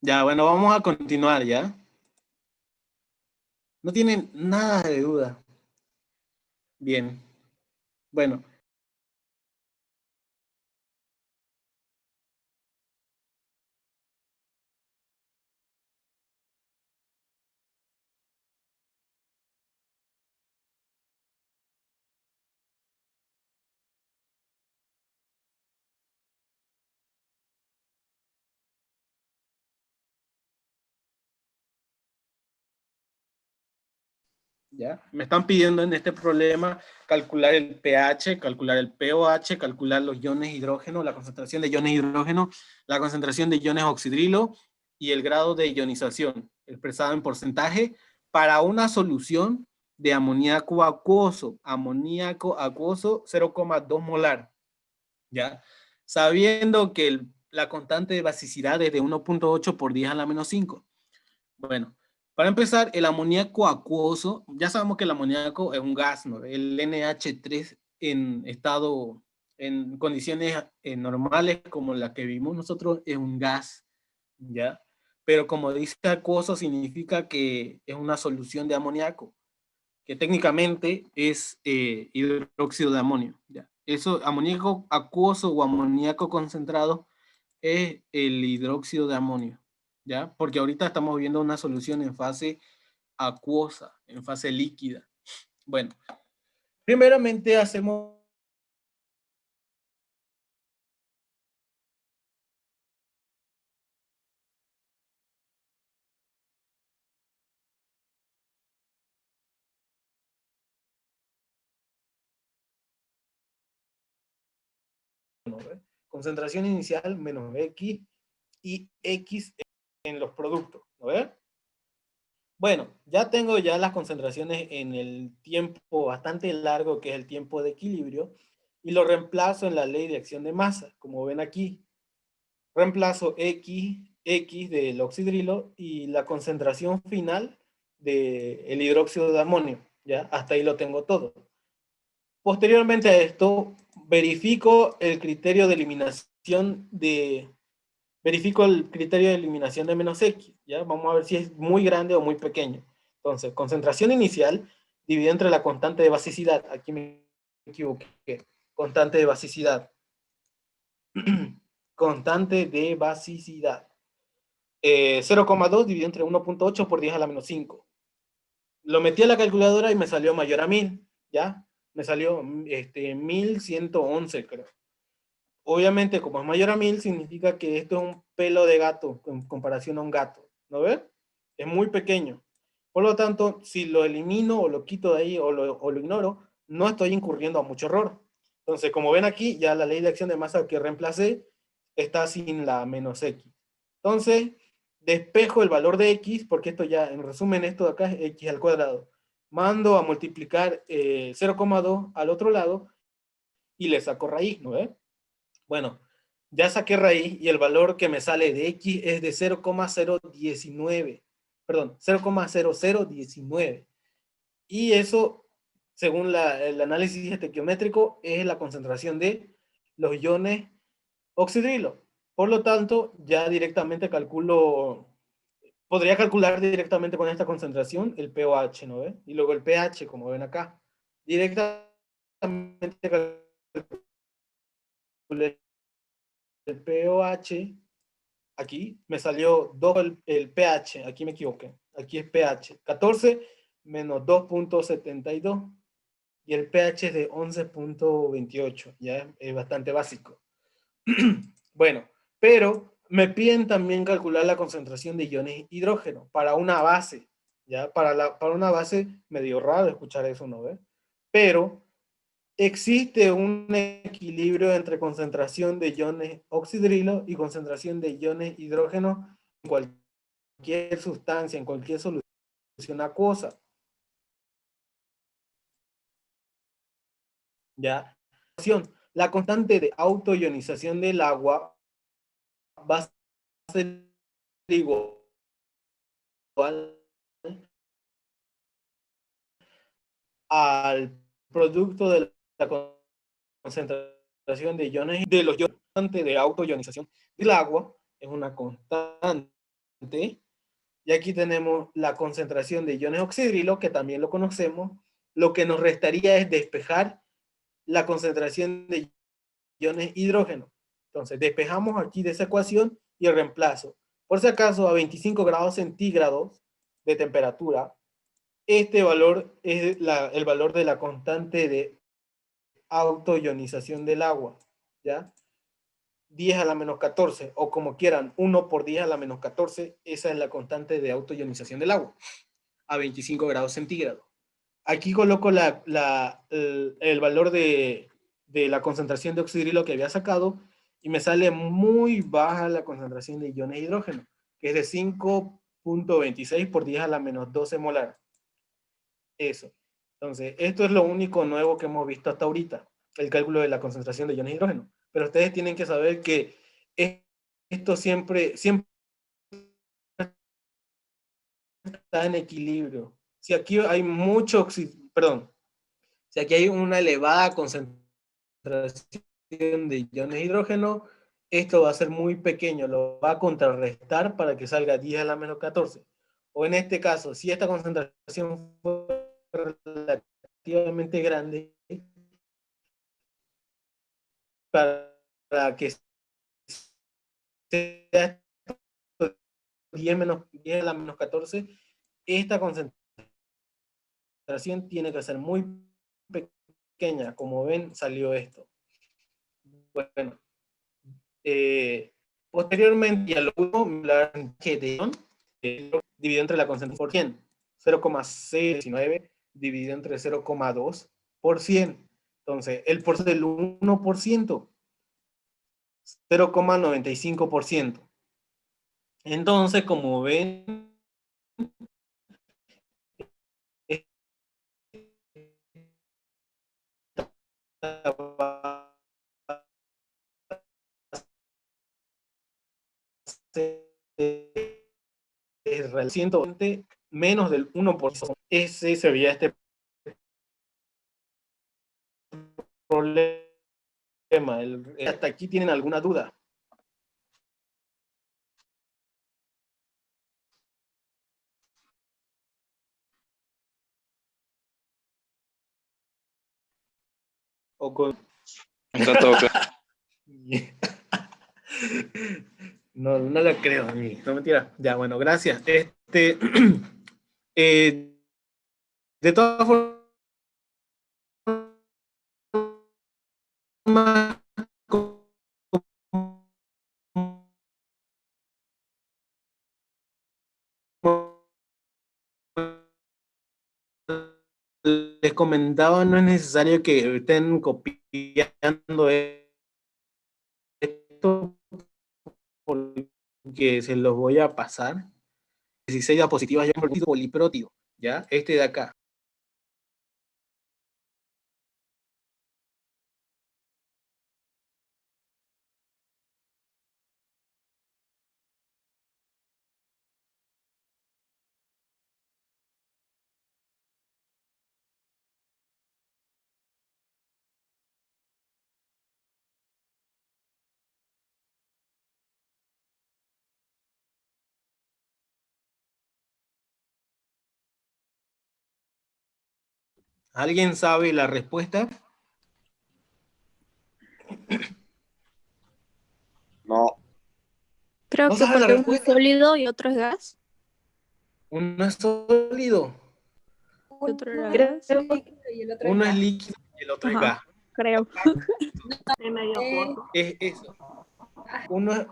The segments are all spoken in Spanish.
Ya, bueno, vamos a continuar, ¿ya? No tienen nada de duda. Bien. Bueno, ¿ya? Me están pidiendo en este problema calcular el pH, calcular el pOH, calcular los iones hidrógeno, la concentración de iones hidrógeno, la concentración de iones oxidrilo y el grado de ionización, expresado en porcentaje, para una solución de amoníaco acuoso 0,2 molar, ¿ya? Sabiendo que la constante de basicidad es de 1,8 por 10 a la menos 5. Bueno, para empezar, el amoníaco acuoso, ya sabemos que el amoníaco es un gas, ¿no? El NH3 en estado, en condiciones normales como la que vimos nosotros, es un gas, ¿ya? Pero como dice acuoso, significa que es una solución de amoníaco, que técnicamente es hidróxido de amonio, ¿ya? Eso, amoníaco acuoso o amoníaco concentrado es el hidróxido de amonio, ¿ya? Porque ahorita estamos viendo una solución en fase acuosa, en fase líquida. Bueno, primeramente hacemos concentración inicial menos X y X en los productos, ¿no ves? Bueno, ya tengo ya las concentraciones en el tiempo bastante largo, que es el tiempo de equilibrio, y lo reemplazo en la ley de acción de masa, como ven aquí. Reemplazo X del oxidrilo y la concentración final del hidróxido de amonio, ¿ya? Hasta ahí lo tengo todo. Posteriormente a esto, verifico el criterio de eliminación de menos X, ¿ya? Vamos a ver si es muy grande o muy pequeño. Entonces, concentración inicial dividida entre la constante de basicidad. Aquí me equivoqué. Constante de basicidad. Constante de basicidad. 0,2 dividido entre 1,8 por 10 a la menos 5. Lo metí a la calculadora y me salió mayor a 1000, ¿ya? Me salió 1111, creo. Obviamente, como es mayor a 1000, significa que esto es un pelo de gato en comparación a un gato, ¿no ves? Es muy pequeño. Por lo tanto, si lo elimino o lo quito de ahí o lo ignoro, no estoy incurriendo a mucho error. Entonces, como ven aquí, ya la ley de acción de masa que reemplacé está sin la menos X. Entonces, despejo el valor de X, porque esto ya, en resumen, esto de acá es X al cuadrado. Mando a multiplicar 0,2 al otro lado y le saco raíz, ¿no ves? Bueno, ya saqué raíz y el valor que me sale de X es de 0,019. Perdón, 0,0019. Y eso, según el análisis estequiométrico, es la concentración de los iones oxidrilo. Por lo tanto, ya directamente podría calcular directamente con esta concentración el pOH, ¿no ves? Y luego el pH, como ven acá. Directamente calculé el pOH. Aquí me salió 2 el pH, aquí me equivoqué. Aquí es pH. 14 menos 2,72 y el pH es de 11,28. Ya es bastante básico. Bueno, pero me piden también calcular la concentración de iones hidrógeno para una base. Ya para una base medio raro escuchar eso, ¿no ves? Pero existe un equilibrio entre concentración de iones oxidrilo y concentración de iones hidrógeno en cualquier sustancia, en cualquier solución acuosa. ¿Ya? La constante de autoionización del agua va a ser igual al producto de la concentración de iones de los iones de autoionización del agua, es una constante. y aquí tenemos la concentración de iones oxidrilo, que también lo conocemos. Lo que nos restaría es despejar la concentración de iones hidrógeno. Entonces, despejamos aquí de esa ecuación y reemplazo. Por si acaso, a 25 grados centígrados de temperatura, este valor es el valor de la constante de autoionización del agua, ¿ya? 10 a la menos 14, o como quieran, 1 por 10 a la menos 14, esa es la constante de autoionización del agua, a 25 grados centígrados. Aquí coloco el valor de la concentración de oxidrilo que había sacado, y me sale muy baja la concentración de iones de hidrógeno, que es de 5.26 por 10 a la menos 12 molar. Eso. Entonces, esto es lo único nuevo que hemos visto hasta ahorita, el cálculo de la concentración de iones de hidrógeno. Pero ustedes tienen que saber que esto siempre está en equilibrio. Si aquí hay mucho si aquí hay una elevada concentración de iones de hidrógeno, esto va a ser muy pequeño, lo va a contrarrestar para que salga 10 a la menos 14. O en este caso, si esta concentración fue relativamente grande, para que sea 10 a la menos 14, esta concentración tiene que ser muy pequeña. Como ven, salió esto. Bueno, posteriormente, ya lo último, la de dividido entre la concentración por 100, 0,619 dividido entre 0,2 por 100. Entonces, el porcentaje del 1%, 0,95%. Entonces, como ven, es menos del 1%. Ese sería este problema. ¿Hasta aquí tienen alguna duda? O con... Está todo claro. No, no lo creo, no mentira. Ya, bueno, gracias. De todas formas, les comentaba, no es necesario que estén copiando esto, porque se los voy a pasar. 16 diapositivas, ya un poliprótido, ¿ya? Este de acá. ¿Alguien sabe la respuesta? No. Creo ¿No que sabe la porque uno es respuesta? sólido y otro es gas. Uno es sólido, Y otro era Creo gas. que es líquido y el otro uno es es gas. líquido y el otro es Ajá, gas. creo. Es eso.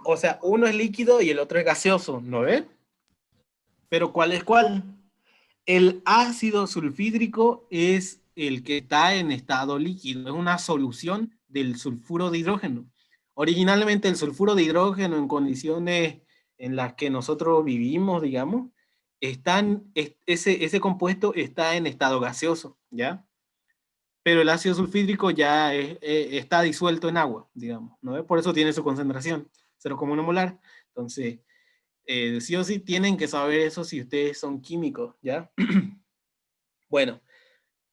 O sea, uno es líquido y el otro es gaseoso, ¿no ves? Pero ¿cuál es cuál? El ácido sulfídrico es el que está en estado líquido, es una solución del sulfuro de hidrógeno. Originalmente el sulfuro de hidrógeno en condiciones en las que nosotros vivimos, digamos, ese compuesto está en estado gaseoso, ¿ya? Pero el ácido sulfídrico ya está disuelto en agua, digamos, ¿no? Por eso tiene su concentración, 0,1 molar. Entonces, sí o sí tienen que saber eso si ustedes son químicos, ¿ya? Bueno,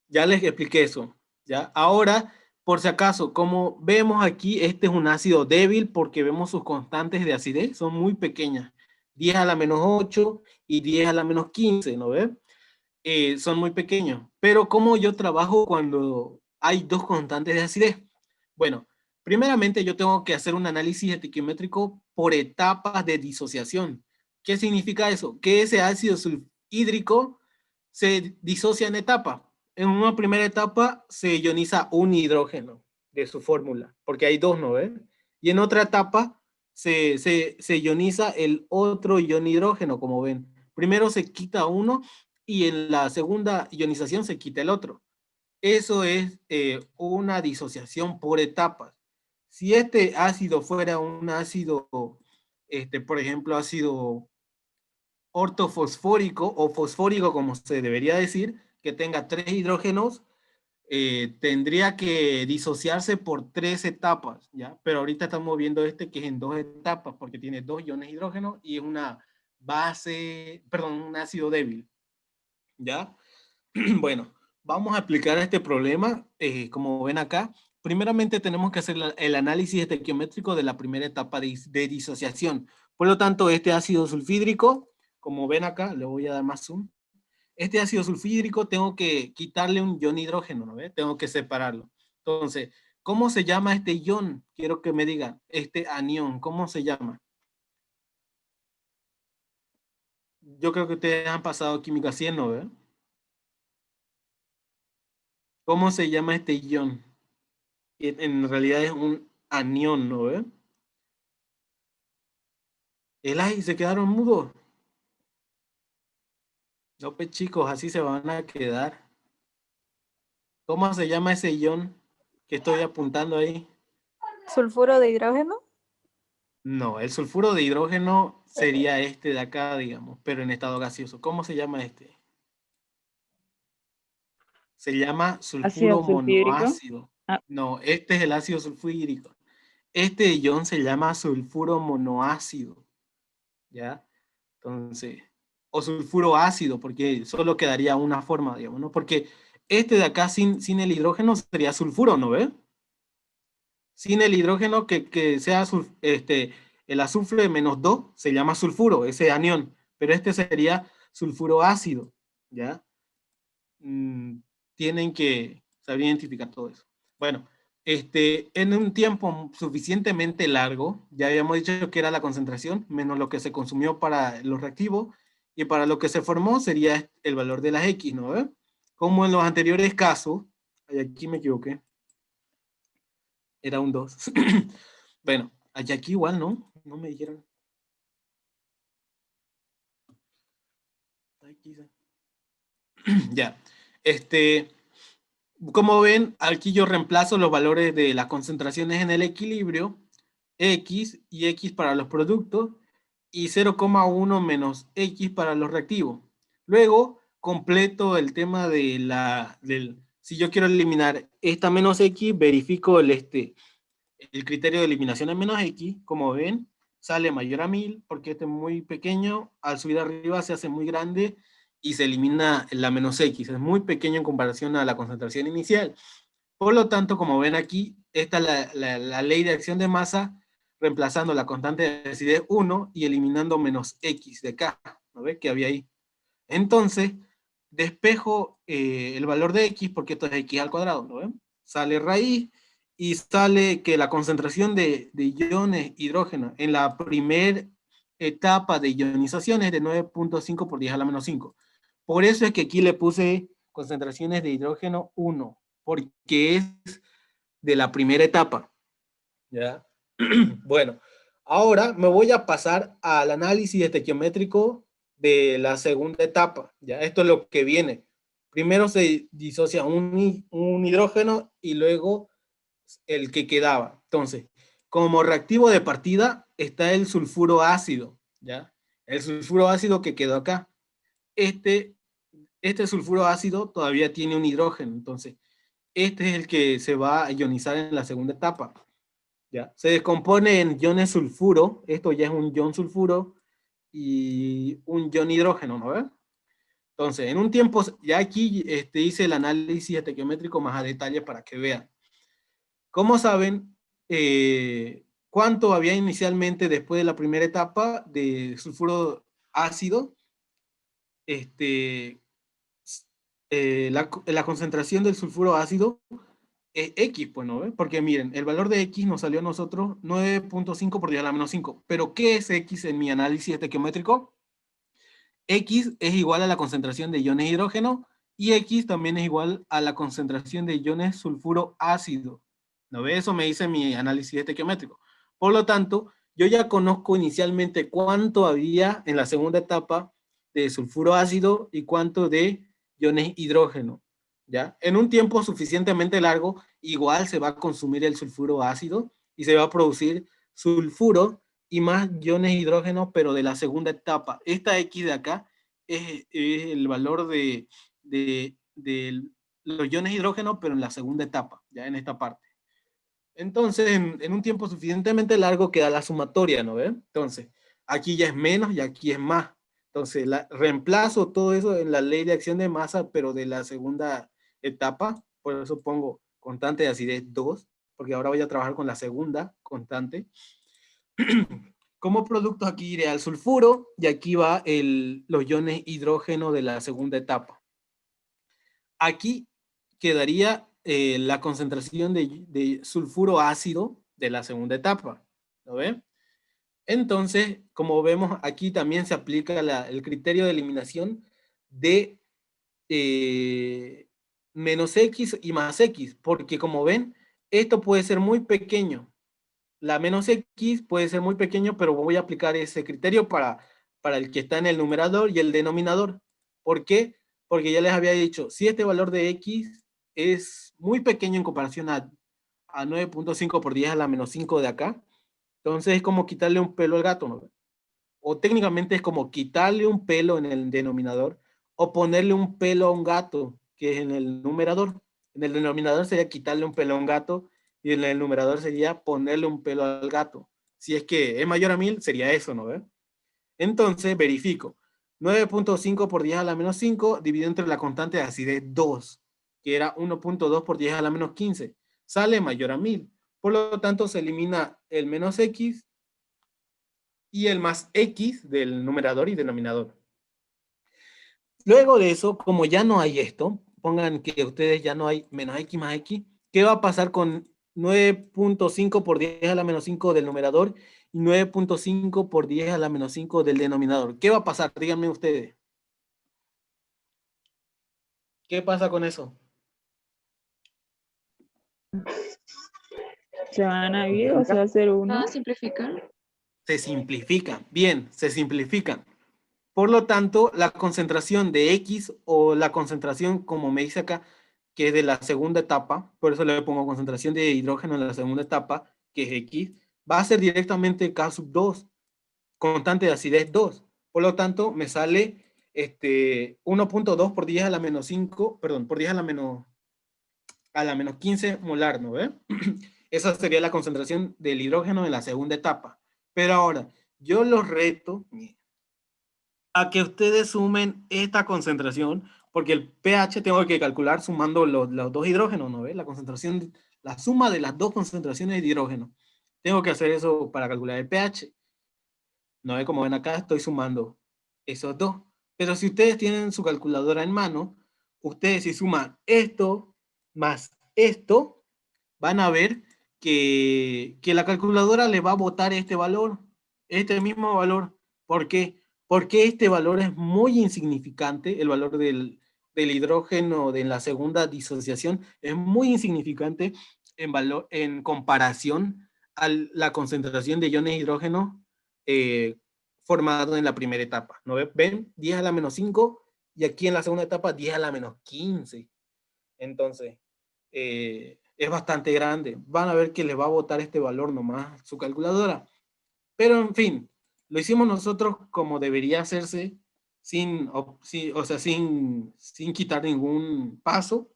ya les expliqué eso, ¿ya? Ahora, por si acaso, como vemos aquí, este es un ácido débil porque vemos sus constantes de acidez, son muy pequeñas, 10 a la menos 8 y 10 a la menos 15, ¿no ves? Son muy pequeños. Pero ¿cómo yo trabajo cuando hay dos constantes de acidez? Bueno, primeramente yo tengo que hacer un análisis estequiométrico por etapas de disociación. ¿Qué significa eso? Que ese ácido sulfhídrico se disocia en etapas. En una primera etapa se ioniza un hidrógeno de su fórmula, porque hay dos, ¿no ves? Y en otra etapa se ioniza el otro ion hidrógeno, como ven. Primero se quita uno y en la segunda ionización se quita el otro. Eso es una disociación por etapas. Si este ácido fuera un ácido, por ejemplo, ácido ortofosfórico o fosfórico, como se debería decir, que tenga 3 hidrógenos, tendría que disociarse por 3 etapas, ¿ya? Pero ahorita estamos viendo que es en 2 etapas, porque tiene 2 iones hidrógeno y es una base, perdón, un ácido débil, ¿ya? Bueno, vamos a aplicar este problema, como ven acá. Primeramente tenemos que hacer el análisis estequiométrico de la primera etapa de disociación. Por lo tanto, este ácido sulfídrico, como ven acá, le voy a dar más zoom. Este ácido sulfídrico tengo que quitarle un ion hidrógeno, ¿no ve? Tengo que separarlo. Entonces, ¿cómo se llama este ion? Quiero que me digan, este anión, ¿cómo se llama? Yo creo que ustedes han pasado química 100, ¿no ve? ¿Cómo se llama este ion? En realidad es un anión, ¿no ve? Ay, se quedaron mudos. No, pues chicos, así se van a quedar. ¿Cómo se llama ese ion que estoy apuntando ahí? ¿Sulfuro de hidrógeno? No, el sulfuro de hidrógeno sería este de acá, digamos, pero en estado gaseoso. ¿Cómo se llama este? Se llama Ácido sulfuro sulfídrico. monoácido. Ah, No, este es el ácido sulfúrico. Este ion se llama sulfuro monoácido, ¿ya? Entonces, o sulfuro ácido, porque solo quedaría una forma, digamos, ¿no? Porque este de acá sin el hidrógeno sería sulfuro, ¿no ve? Sin el hidrógeno que sea el azufre -2 se llama sulfuro, ese anión, pero este sería sulfuro ácido, ¿ya? Tienen que saber identificar todo eso. Bueno, en un tiempo suficientemente largo, ya habíamos dicho que era la concentración, menos lo que se consumió para los reactivos, y para lo que se formó sería el valor de las X, ¿no ve? Como en los anteriores casos, aquí me equivoqué, era un 2. Bueno, aquí igual, ¿no? No me dijeron. Ya. Como ven, aquí yo reemplazo los valores de las concentraciones en el equilibrio, X y X para los productos, y 0,1 menos X para los reactivos. Luego, completo el tema si yo quiero eliminar esta menos X, verifico el criterio de eliminación en menos X, como ven, sale mayor a 1000, porque este es muy pequeño, al subir arriba se hace muy grande, y se elimina la menos X, es muy pequeño en comparación a la concentración inicial. Por lo tanto, como ven aquí, esta es la ley de acción de masa, reemplazando la constante de acidez 1 y eliminando menos X de acá, ¿no ves? Que había ahí. Entonces, despejo el valor de X, porque esto es X al cuadrado, ¿no ven? Sale raíz, y sale que la concentración de iones hidrógeno en la primera etapa de ionización es de 9.5 por 10 a la menos 5. Por eso es que aquí le puse concentraciones de hidrógeno 1, porque es de la primera etapa. ¿Ya? Bueno, ahora me voy a pasar al análisis estequiométrico de la segunda etapa. ¿Ya? Esto es lo que viene. Primero se disocia un hidrógeno y luego el que quedaba. Entonces, como reactivo de partida está el sulfuro ácido. ¿Ya? El sulfuro ácido que quedó acá. Este sulfuro ácido todavía tiene un hidrógeno, entonces este es el que se va a ionizar en la segunda etapa. ¿Ya? Se descompone en iones sulfuro, esto ya es un ion sulfuro y un ion hidrógeno, ¿no ves? Entonces, en un tiempo, ya aquí hice el análisis estequiométrico más a detalle para que vean. Como saben, cuánto había inicialmente después de la primera etapa de sulfuro ácido, la concentración del sulfuro ácido es X, pues, ¿no? ¿Ve? Porque miren, el valor de X nos salió a nosotros 9.5 por 10 a la menos 5. Pero, ¿qué es X en mi análisis estequiométrico? X es igual a la concentración de iones hidrógeno y X también es igual a la concentración de iones sulfuro ácido. ¿No ve? Eso me dice mi análisis estequiométrico. Por lo tanto, yo ya conozco inicialmente cuánto había en la segunda etapa de sulfuro ácido y cuánto de iones hidrógeno. ¿Ya? En un tiempo suficientemente largo, igual se va a consumir el sulfuro ácido y se va a producir sulfuro y más iones hidrógeno, pero de la segunda etapa. Esta X de acá es el valor de los iones hidrógeno, pero en la segunda etapa, ya en esta parte. Entonces, en un tiempo suficientemente largo queda la sumatoria, ¿no ve? Entonces, aquí ya es menos y aquí es más. Entonces, reemplazo todo eso en la ley de acción de masa, pero de la segunda etapa. Por eso pongo constante de acidez 2, porque ahora voy a trabajar con la segunda constante. Como producto aquí iré al sulfuro y aquí va los iones hidrógeno de la segunda etapa. Aquí quedaría la concentración de sulfuro ácido de la segunda etapa. ¿Lo ven? Entonces, como vemos, aquí también se aplica el criterio de eliminación de menos X y más X, porque como ven, esto puede ser muy pequeño. La menos X puede ser muy pequeño, pero voy a aplicar ese criterio para el que está en el numerador y el denominador. ¿Por qué? Porque ya les había dicho, si este valor de X es muy pequeño en comparación a 9.5 por 10 a la menos 5 de acá, entonces es como quitarle un pelo al gato, ¿no? O técnicamente es como quitarle un pelo en el denominador o ponerle un pelo a un gato, que es en el numerador. En el denominador sería quitarle un pelo a un gato y en el numerador sería ponerle un pelo al gato. Si es que es mayor a 1000, sería eso, ¿no? ¿Ve? Entonces verifico. 9.5 por 10 a la menos 5 dividido entre la constante de acidez 2, que era 1.2 por 10 a la menos 15. Sale mayor a 1000. Por lo tanto, se elimina el menos X y el más X del numerador y denominador. Luego de eso, como ya no hay esto, pongan que ustedes ya no hay menos X más X, ¿qué va a pasar con 9.5 por 10 a la menos 5 del numerador y 9.5 por 10 a la menos 5 del denominador? ¿Qué va a pasar? Díganme ustedes. ¿Qué pasa con eso? Se van a ir o se va a hacer uno. ¿Va a simplificar? Se simplifican. Bien, se simplifican. Por lo tanto, la concentración de X o la concentración, como me dice acá, que es de la segunda etapa, por eso le pongo concentración de hidrógeno en la segunda etapa, que es X, va a ser directamente K sub 2, constante de acidez 2. Por lo tanto, me sale 1.2 por 10 a la menos 5, perdón, por 10 a la menos 15 molar, ¿no ve? Esa sería la concentración del hidrógeno en la segunda etapa. Pero ahora, yo los reto a que ustedes sumen esta concentración, porque el pH tengo que calcular sumando los dos hidrógenos, ¿no ve? La concentración, la suma de las dos concentraciones de hidrógeno. Tengo que hacer eso para calcular el pH. ¿No ve? Como ven acá, estoy sumando esos dos. Pero si ustedes tienen su calculadora en mano, ustedes si suman esto más esto, van a ver que la calculadora le va a botar este valor, este mismo valor. ¿Por qué? Porque este valor es muy insignificante, el valor del hidrógeno de la segunda disociación es muy insignificante en comparación a la concentración de iones de hidrógeno formado en la primera etapa. ¿No ven? 10 a la menos 5 y aquí en la segunda etapa 10 a la menos 15. Entonces, es bastante grande. Van a ver que les va a botar este valor nomás su calculadora. Pero en fin, lo hicimos nosotros como debería hacerse, sin quitar ningún paso.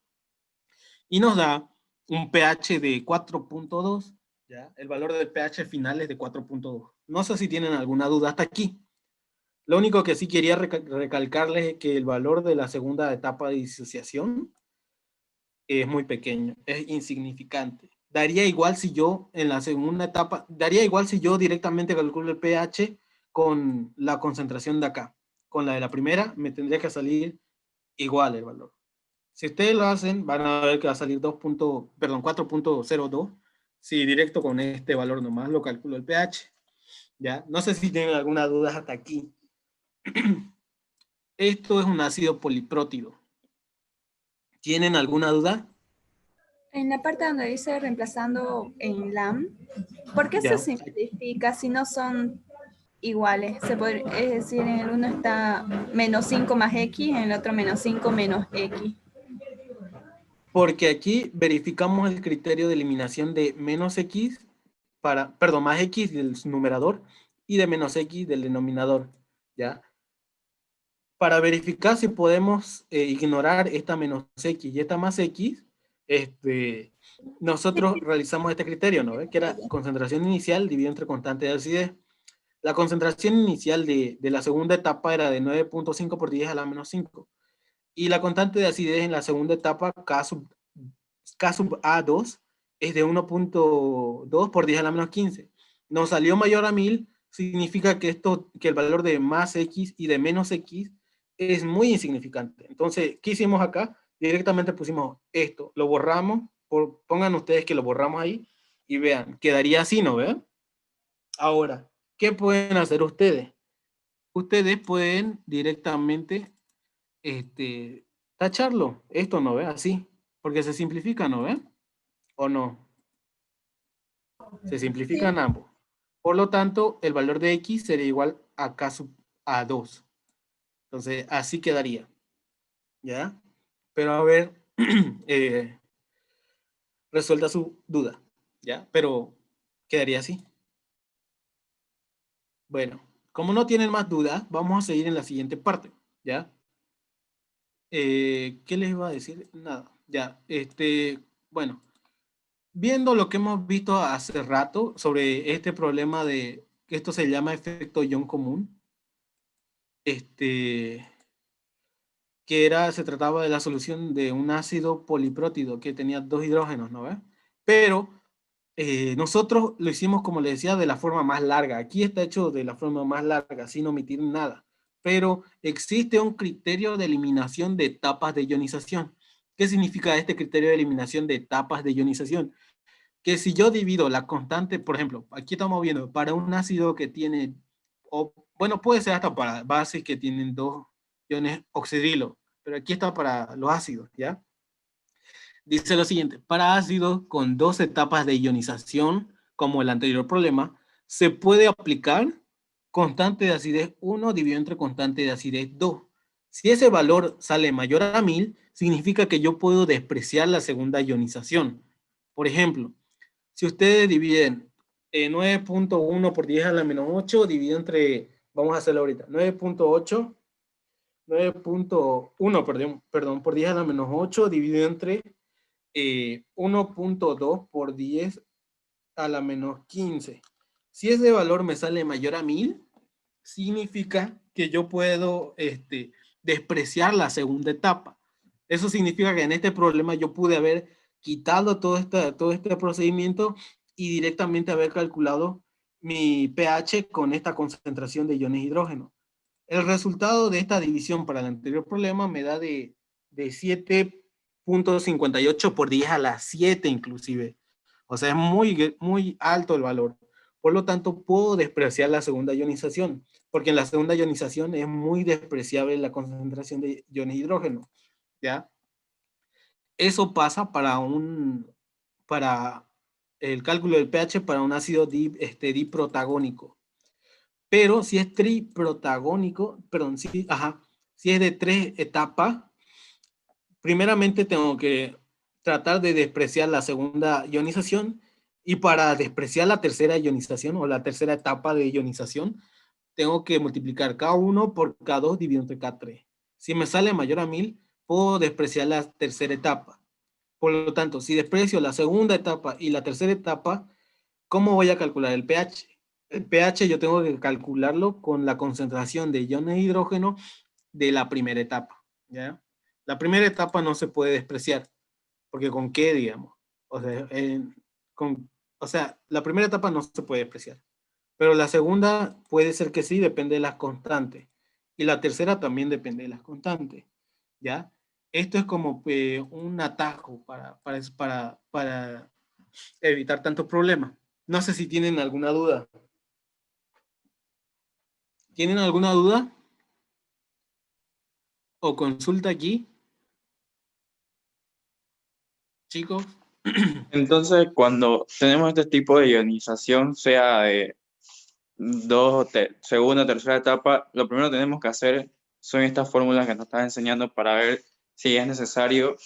Y nos da un pH de 4.2. ¿Ya? El valor del pH final es de 4.2. No sé si tienen alguna duda hasta aquí. Lo único que sí quería recalcarles es que el valor de la segunda etapa de disociación es muy pequeño, es insignificante. daría igual si yo en la segunda etapa, daría igual si yo directamente calculo el pH con la concentración de acá. Con la de la primera me tendría que salir igual el valor. Si ustedes lo hacen, van a ver que va a salir 4.02. Si directo con este valor nomás lo calculo el pH. ¿Ya? No sé si tienen alguna duda hasta aquí. Esto es un ácido poliprótido. ¿Tienen alguna duda? En la parte donde dice reemplazando en LAM, ¿por qué se Ya. simplifica si no son iguales? Es decir, en el uno está -5 más X, en el otro -5 menos X. Porque aquí verificamos el criterio de eliminación de menos X más X del numerador y de menos X del denominador, ¿ya? Para verificar si podemos ignorar esta menos X y esta más X, nosotros realizamos este criterio, ¿no? Que era concentración inicial dividido entre constante de acidez. La concentración inicial de la segunda etapa era de 9.5 por 10 a la menos 5. Y la constante de acidez en la segunda etapa, K sub A2, es de 1.2 por 10 a la menos 15. Nos salió mayor a 1000, significa que el valor de más X y de menos X es muy insignificante. Entonces, ¿qué hicimos acá? Directamente pusimos esto, lo borramos, pongan ustedes que lo borramos ahí y vean, quedaría así, ¿no ven? Ahora, ¿qué pueden hacer ustedes? Ustedes pueden directamente tacharlo. Esto no ve así, porque se simplifica, ¿no ve? ¿O no? Se simplifican ambos. Por lo tanto, el valor de X sería igual a K sub A2. Entonces, así quedaría. ¿Ya? Pero a ver, resuelta su duda. ¿Ya? Pero quedaría así. Bueno, como no tienen más dudas, vamos a seguir en la siguiente parte. ¿Ya? ¿Qué les iba a decir? Nada. Ya, bueno, viendo lo que hemos visto hace rato sobre este problema de que esto se llama efecto ion común, se trataba de la solución de un ácido poliprótido que tenía 2 hidrógenos, ¿no ves? Pero nosotros lo hicimos, como les decía, de la forma más larga. Aquí está hecho de la forma más larga, sin omitir nada. Pero existe un criterio de eliminación de etapas de ionización. ¿Qué significa este criterio de eliminación de etapas de ionización? Que si yo divido la constante, por ejemplo, aquí estamos viendo, para un ácido que tiene, bueno, puede ser hasta para bases que tienen 2 iones oxidrilo, pero aquí está para los ácidos, ¿ya? Dice lo siguiente, para ácidos con 2 etapas de ionización, como el anterior problema, se puede aplicar constante de acidez 1 dividido entre constante de acidez 2. Si ese valor sale mayor a 1000, significa que yo puedo despreciar la segunda ionización. Por ejemplo, si ustedes dividen 9.1 por 10 a la menos 8, dividido entre, vamos a hacerlo ahorita, 9.1, perdón, por 10 a la menos 8, dividido entre 1.2 por 10 a la menos 15. Si ese valor me sale mayor a 1000, significa que yo puedo despreciar la segunda etapa. Eso significa que en este problema yo pude haber quitado todo este procedimiento y directamente haber calculado mi pH con esta concentración de iones hidrógeno. El resultado de esta división para el anterior problema me da de 7.58 por 10 a la 7 inclusive. O sea, es muy, muy alto el valor. Por lo tanto, puedo despreciar la segunda ionización, porque en la segunda ionización es muy despreciable la concentración de iones hidrógeno, ¿ya? Eso pasa para el cálculo del pH para un ácido diprotagónico. Pero si es triprotagónico, perdón, si es de 3 etapas, primeramente tengo que tratar de despreciar la segunda ionización, y para despreciar la tercera ionización o la tercera etapa de ionización, tengo que multiplicar K1 por K2 dividido entre K3. Si me sale mayor a 1000, puedo despreciar la tercera etapa. Por lo tanto, si desprecio la segunda etapa y la tercera etapa, ¿cómo voy a calcular el pH? El pH yo tengo que calcularlo con la concentración de iones de hidrógeno de la primera etapa, ¿ya? La primera etapa no se puede despreciar, porque ¿con qué, digamos? O sea, o sea, la primera etapa no se puede despreciar, pero la segunda puede ser que sí, depende de las constantes. Y la tercera también depende de las constantes, ¿ya? Esto es como un atajo para evitar tantos problemas. No sé si tienen alguna duda. ¿Tienen alguna duda? ¿O consulta aquí? Chicos. Entonces, cuando tenemos este tipo de ionización, sea de segunda o tercera etapa, lo primero que tenemos que hacer son estas fórmulas que nos estás enseñando para ver si es necesario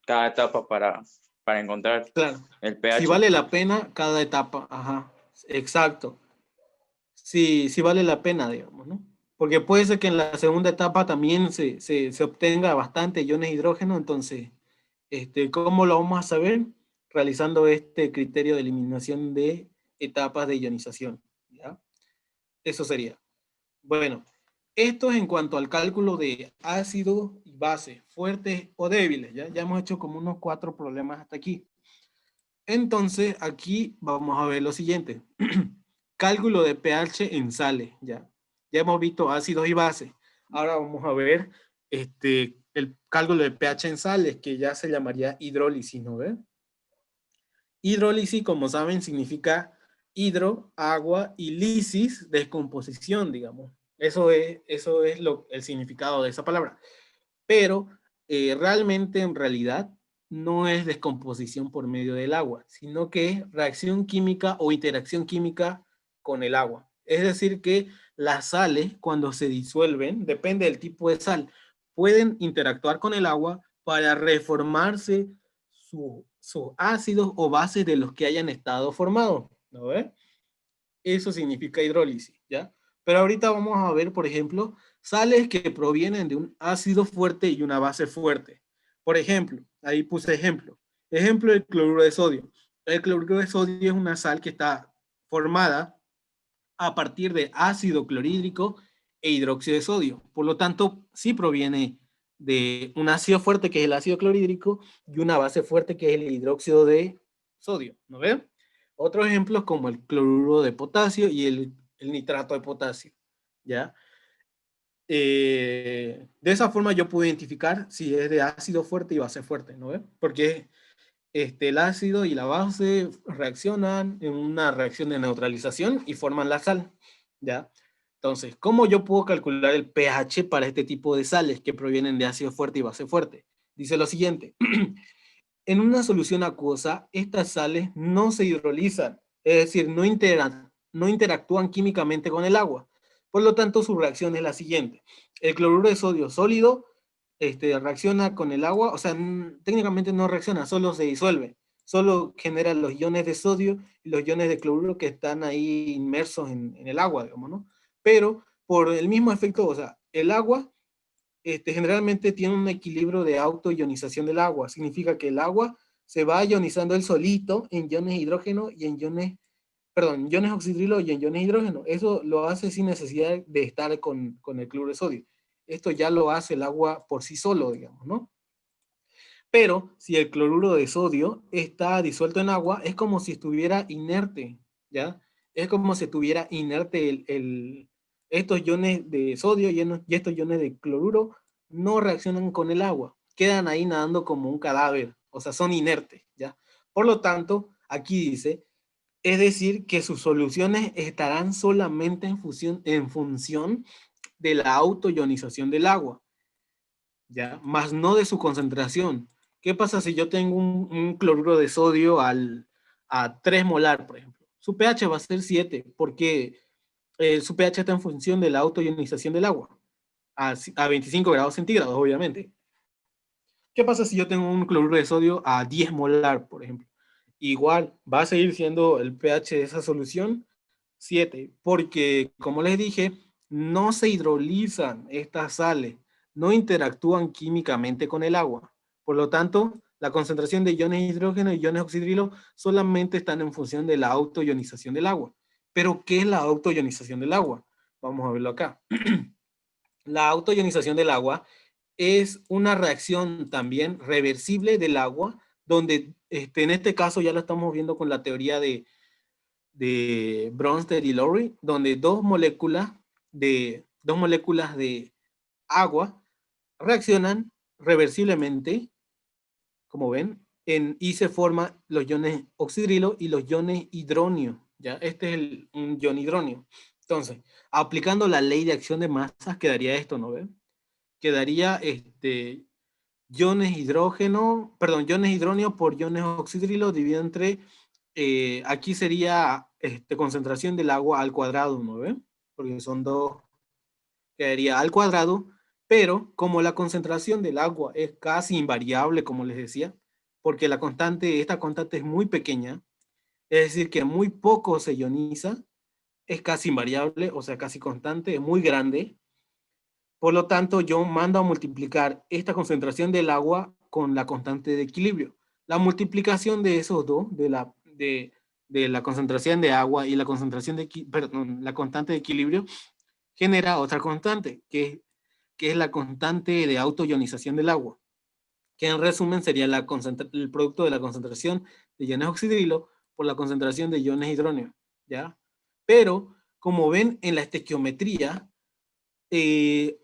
cada etapa para encontrar Claro. el Si pH. vale la pena cada etapa. Ajá. Exacto. Sí vale la pena, digamos, ¿no? Porque puede ser que en la segunda etapa también se obtenga bastante iones de hidrógeno, entonces, ¿cómo lo vamos a saber? Realizando este criterio de eliminación de etapas de ionización, ¿ya? Eso sería. Bueno, esto es en cuanto al cálculo de ácidos y bases, fuertes o débiles, ¿ya? Ya hemos hecho como unos 4 problemas hasta aquí. Entonces, aquí vamos a ver lo siguiente. Cálculo de pH en sales, ¿ya? Ya hemos visto ácidos y bases. Ahora vamos a ver el cálculo de pH en sales, que ya se llamaría hidrólisis, ¿no ve? Hidrólisis, como saben, significa hidro, agua, y lisis, descomposición, digamos. Eso es el significado de esa palabra. Pero realmente, en realidad, no es descomposición por medio del agua, sino que es reacción química o interacción química con el agua. Es decir, que las sales, cuando se disuelven, depende del tipo de sal, pueden interactuar con el agua para reformarse sus ácidos o bases de los que hayan estado formados, ¿no ve? Eso significa hidrólisis, ¿ya? Pero ahorita vamos a ver, por ejemplo, sales que provienen de un ácido fuerte y una base fuerte. Por ejemplo, ahí puse ejemplo. Ejemplo, el cloruro de sodio. El cloruro de sodio es una sal que está formada a partir de ácido clorhídrico e hidróxido de sodio. Por lo tanto, sí proviene de un ácido fuerte, que es el ácido clorhídrico, y una base fuerte, que es el hidróxido de sodio, ¿no ven? Otros ejemplos como el cloruro de potasio y el nitrato de potasio, ¿ya? De esa forma yo puedo identificar si es de ácido fuerte y base fuerte, ¿no ven? Porque el ácido y la base reaccionan en una reacción de neutralización y forman la sal, ¿ya? Entonces, ¿cómo yo puedo calcular el pH para este tipo de sales que provienen de ácido fuerte y base fuerte? Dice lo siguiente. En una solución acuosa, estas sales no se hidrolizan, es decir, no interactúan químicamente con el agua. Por lo tanto, su reacción es la siguiente. El cloruro de sodio sólido reacciona con el agua, o sea, técnicamente no reacciona, solo se disuelve. Solo genera los iones de sodio y los iones de cloruro que están ahí inmersos en el agua, digamos, ¿no? Pero por el mismo efecto, o sea, el agua generalmente tiene un equilibrio de autoionización del agua. Significa que el agua se va ionizando el solito en iones de hidrógeno y en iones oxidrilo y en iones de hidrógeno. Eso lo hace sin necesidad de estar con el cloruro de sodio. Esto ya lo hace el agua por sí solo, digamos, ¿no? Pero si el cloruro de sodio está disuelto en agua, es como si estuviera inerte, ¿ya? Es como si estuviera inerte estos iones de sodio y estos iones de cloruro no reaccionan con el agua, quedan ahí nadando como un cadáver, o sea, son inertes, ¿ya? Por lo tanto, aquí dice, es decir, que sus soluciones estarán solamente en función de la autoionización del agua, ¿ya? Más no de su concentración. ¿Qué pasa si yo tengo un cloruro de sodio a 3 molar, por ejemplo? Su pH va a ser 7, porque su pH está en función de la autoionización del agua, a 25 grados centígrados, obviamente. ¿Qué pasa si yo tengo un cloruro de sodio a 10 molar, por ejemplo? Igual, va a seguir siendo el pH de esa solución 7, porque, como les dije, no se hidrolizan estas sales, no interactúan químicamente con el agua. Por lo tanto, la concentración de iones de hidrógeno y iones de oxidrilo solamente están en función de la autoionización del agua. ¿Pero qué es la autoionización del agua? Vamos a verlo acá. La autoionización del agua es una reacción también reversible del agua donde en este caso ya lo estamos viendo con la teoría de Bronsted y Lowry, donde dos moléculas de agua reaccionan reversiblemente, como ven, y se forman los iones oxidrilo y los iones hidronio. ¿Ya? Este es un ion hidronio. Entonces, aplicando la ley de acción de masas, quedaría esto, ¿no ven? Quedaría iones hidronio por iones oxidrilo dividido entre, aquí sería concentración del agua al cuadrado, ¿no ven? Porque son dos, quedaría al cuadrado, pero como la concentración del agua es casi invariable, como les decía, porque esta constante es muy pequeña, es decir, que muy poco se ioniza, es casi invariable, o sea, casi constante, es muy grande. Por lo tanto, yo mando a multiplicar esta concentración del agua con la constante de equilibrio. La multiplicación de esos dos, de la concentración de agua y la concentración perdón, la constante de equilibrio, genera otra constante, que es la constante de autoionización del agua, que en resumen sería el producto de la concentración de iones oxidrilo por la concentración de iones hidróneo, ¿ya? Pero, como ven en la estequiometría,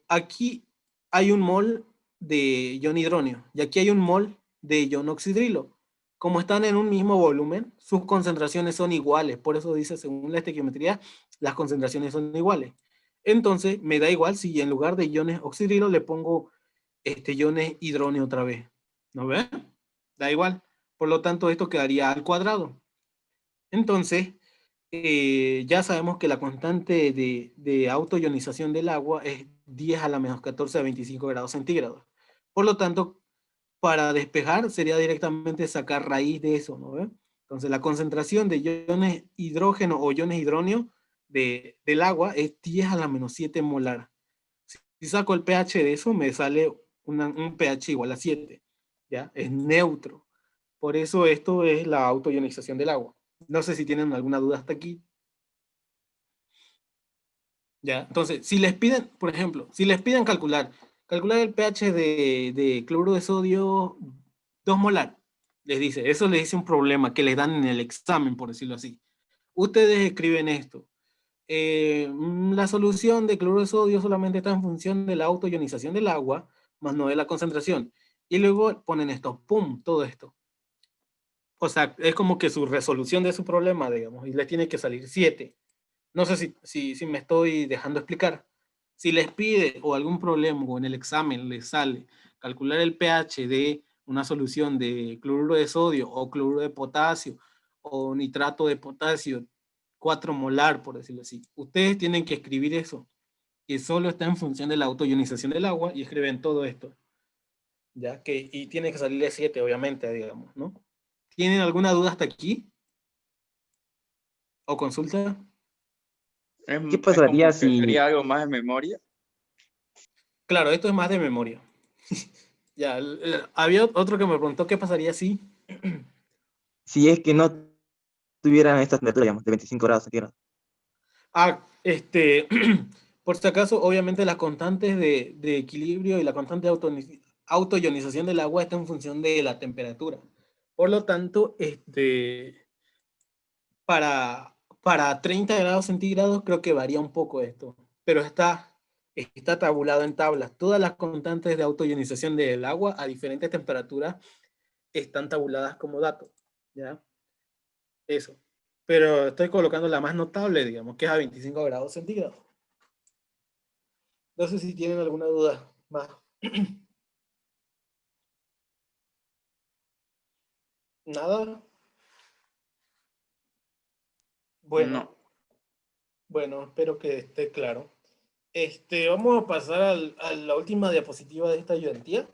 aquí hay un mol de ion hidróneo y aquí hay un mol de ion oxidrilo. Como están en un mismo volumen, sus concentraciones son iguales. Por eso dice, según la estequiometría, las concentraciones son iguales. Entonces, me da igual si en lugar de iones oxidrilo le pongo iones hidróneo otra vez. ¿No ven? Da igual. Por lo tanto, esto quedaría al cuadrado. Entonces, ya sabemos que la constante de autoionización del agua es 10 a la menos 14 a 25 grados centígrados. Por lo tanto, para despejar sería directamente sacar raíz de eso, ¿no ve? Entonces, la concentración de iones hidrógeno o iones hidróneo del agua es 10 a la menos 7 molar. Si saco el pH de eso, me sale un pH igual a 7, ¿ya? Es neutro. Por eso esto es la autoionización del agua. No sé si tienen alguna duda hasta aquí. ¿Ya? Entonces, si les piden, por ejemplo, si les piden calcular el pH de cloruro de sodio 2 molar, eso les dice un problema que les dan en el examen, por decirlo así. Ustedes escriben esto. La solución de cloruro de sodio solamente está en función de la autoionización del agua, más no de la concentración. Y luego ponen esto, pum, todo esto. O sea, es como que su resolución de su problema, digamos, y les tiene que salir 7. No sé si me estoy dejando explicar. Si les pide o algún problema o en el examen les sale calcular el pH de una solución de cloruro de sodio o cloruro de potasio o nitrato de potasio 4 molar, por decirlo así, ustedes tienen que escribir eso, que solo está en función de la autoionización del agua y escriben todo esto. ¿Ya? Y tiene que salirle 7, obviamente, digamos, ¿no? ¿Tienen alguna duda hasta aquí? ¿O consulta? ¿Qué Es como pasaría que si, sería algo más de memoria. Claro, esto es más de memoria. Ya, había otro que me preguntó qué pasaría si. si es que no tuvieran esta temperatura, digamos, de 25 grados centígrados? Ah, por si acaso, obviamente las constantes de equilibrio y la constante de autoionización del agua está en función de la temperatura. Por lo tanto, para 30 grados centígrados creo que varía un poco esto, pero está tabulado en tablas. Todas las constantes de autoionización del agua a diferentes temperaturas están tabuladas como datos, ¿ya? Eso. Pero estoy colocando la más notable, digamos, que es a 25 grados centígrados. No sé si tienen alguna duda más. ¿Nada? Bueno, No. bueno, espero que esté claro. Vamos a pasar a la última diapositiva de esta ayudantía,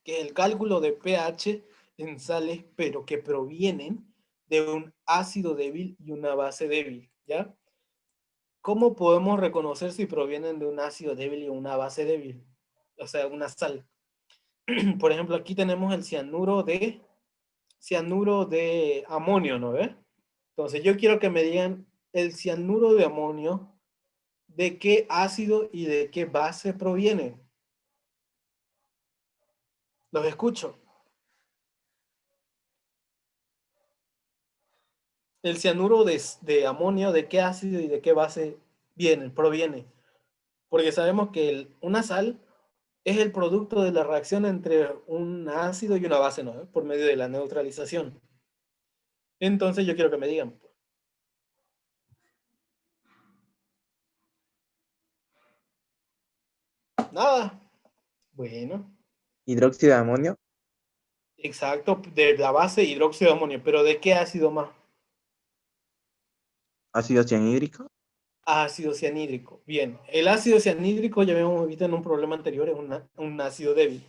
que es el cálculo de pH en sales, pero que provienen de un ácido débil y una base débil, ¿ya? ¿Cómo podemos reconocer si provienen de un ácido débil y una base débil? O sea, una sal. Por ejemplo, aquí tenemos el cianuro de amonio, ¿no ve? Entonces, yo quiero que me digan el cianuro de amonio, de qué ácido y de qué base proviene. Los escucho. el cianuro de amonio, ¿de qué ácido y de qué base proviene? Porque sabemos que una sal es el producto de la reacción entre un ácido y una base, ¿no? Por medio de la neutralización. Entonces yo quiero que me digan, pues. Nada. Bueno, Hidróxido de amonio, exacto, de la base hidróxido de amonio, pero ¿de qué ácido más? ácido cianhídrico, Ácido cianhídrico. Bien, el ácido cianhídrico ya habíamos visto en un problema anterior, es un ácido débil.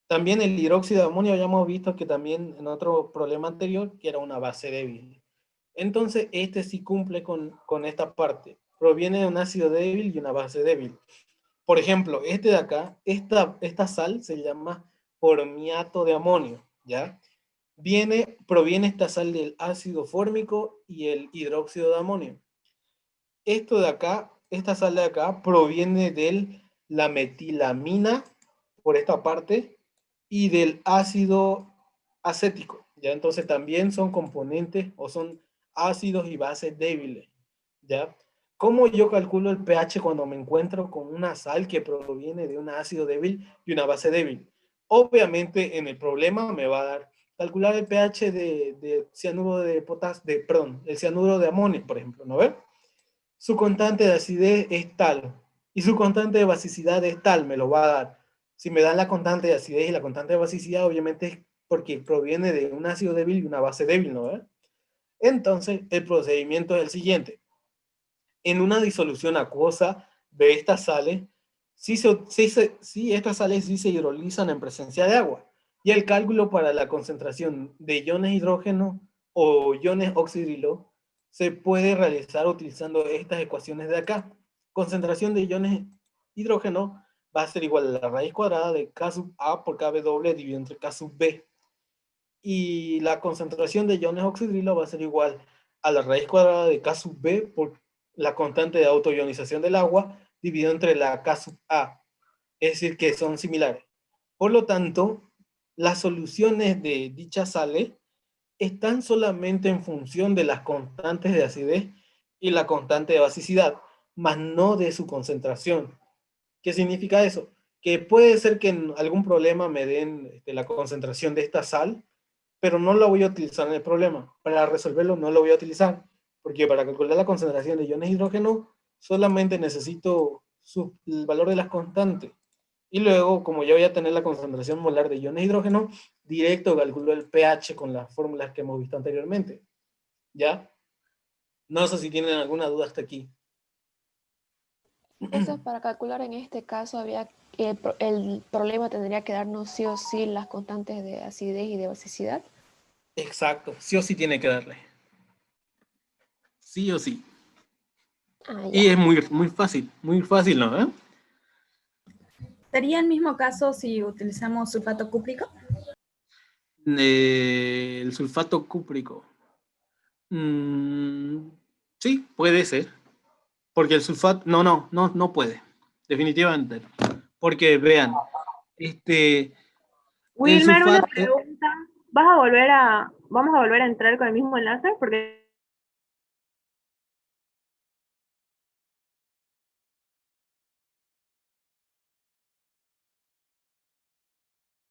También el hidróxido de amonio ya hemos visto que también en otro problema anterior, que era una base débil. Entonces, este sí cumple con esta parte. Proviene de un ácido débil y una base débil. Por ejemplo, este de acá, esta sal se llama formiato de amonio, ¿ya? Proviene esta sal del ácido fórmico y el hidróxido de amonio. Esto de acá, esta sal de acá, proviene de la metilamina, por esta parte, y del ácido acético, ¿ya? Entonces también son componentes o son ácidos y bases débiles, ¿ya? ¿Cómo yo calculo el pH cuando me encuentro con una sal que proviene de un ácido débil y una base débil? Obviamente en el problema me va a dar calcular el pH de cianuro de potasio, perdón, el cianuro de amonio, por ejemplo, ¿no ve? Su constante de acidez es tal y su constante de basicidad es tal, me lo va a dar. Si me dan la constante de acidez y la constante de basicidad, obviamente es porque proviene de un ácido débil y una base débil, ¿no? Entonces, el procedimiento es el siguiente. En una disolución acuosa de estas sales, estas sales sí se hidrolizan en presencia de agua. Y el cálculo para la concentración de iones hidrógeno o iones oxidrilo se puede realizar utilizando estas ecuaciones de acá. Concentración de iones hidrógeno va a ser igual a la raíz cuadrada de K sub A por KW dividido entre K sub B. Y la concentración de iones oxidrilo va a ser igual a la raíz cuadrada de K sub B por la constante de autoionización del agua dividido entre la K sub A. Es decir, que son similares. Por lo tanto, las soluciones de dichas sales están solamente en función de las constantes de acidez y la constante de basicidad, más no de su concentración. ¿Qué significa eso? Que puede ser que en algún problema me den la concentración de esta sal, pero no la voy a utilizar en el problema. Para resolverlo no lo voy a utilizar, porque para calcular la concentración de iones hidrógeno solamente necesito el valor de las constantes. Y luego, como ya voy a tener la concentración molar de iones hidrógeno, directo calculo el pH con las fórmulas que hemos visto anteriormente. ¿Ya? No sé si tienen alguna duda hasta aquí. Entonces, para calcular en este caso, el problema tendría que darnos sí o sí las constantes de acidez y de basicidad. Exacto, sí o sí tiene que darle. Sí o sí. Ah, Y ya. es muy fácil, ¿no? ¿Sería el mismo caso si utilizamos sulfato cúprico? El sulfato cúprico. Sí, puede ser. Porque el sulfato, no puede. Definitivamente no. Porque vean, el Wilmer, una sulfato, pregunta. Vamos a volver a entrar con el mismo enlace? Porque